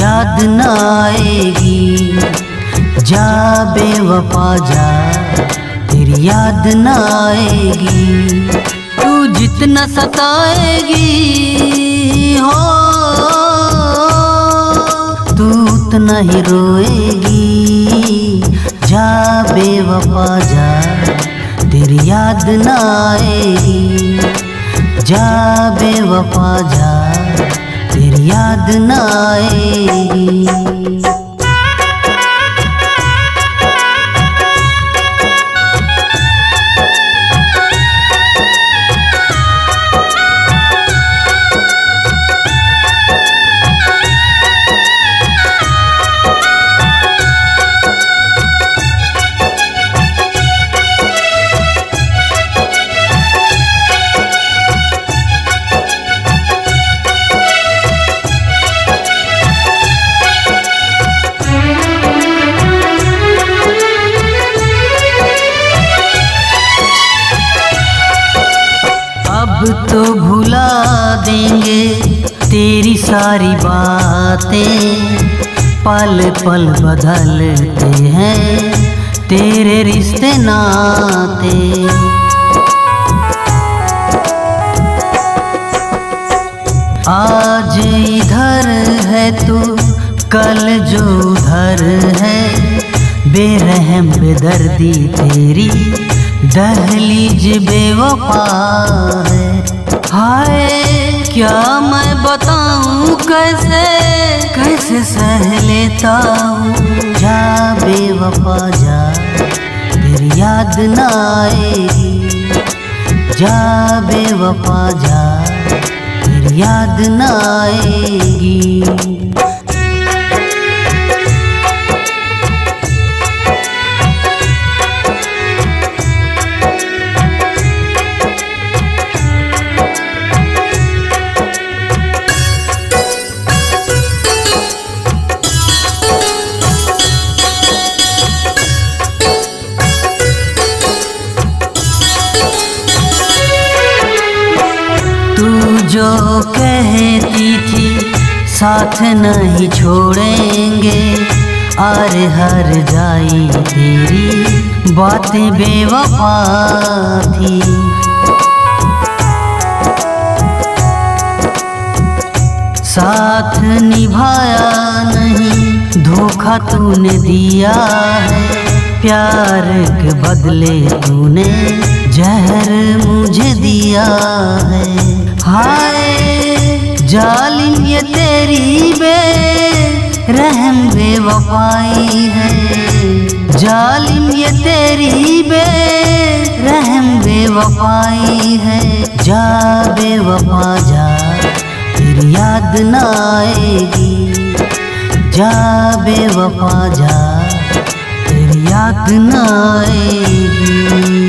याद न आएगी। जा बेवफा जा, तेरी याद न आएगी। तू जितना सताएगी हो, तू उतना ही रोएगी। जा बेवफा जा, तेरी याद न आएगी। जा बेवफा जा, तेरी याद न आएगी। अब तो भुला देंगे तेरी सारी बातें। पल पल बदलते हैं तेरे रिश्ते नाते। आज इधर है तू, कल जो उधर है। बेरहम बेदर्दी तेरी दहलीज बेवफा है। हाय क्या मैं बताऊं, कैसे कैसे सह लेता हूँ। जा बेवफा जा, तेरी याद न आएगी। जा बेवफा जा, तेरी याद न आएगी। जो कहती थी साथ नहीं छोड़ेंगे, आर हर जाई तेरी बातें बेवफा थी। साथ निभाया नहीं, धोखा तूने दिया है। प्यार के बदले तूने जहर मुझे दिया है। हाय जालिम ये तेरी बेरहम बेवफाई है। जालिम ये तेरी बेरहम बेवफाई है। जा बेवफा जा, तेरी याद न आएगी। जा बेवफा जा, तेरी याद न आएगी।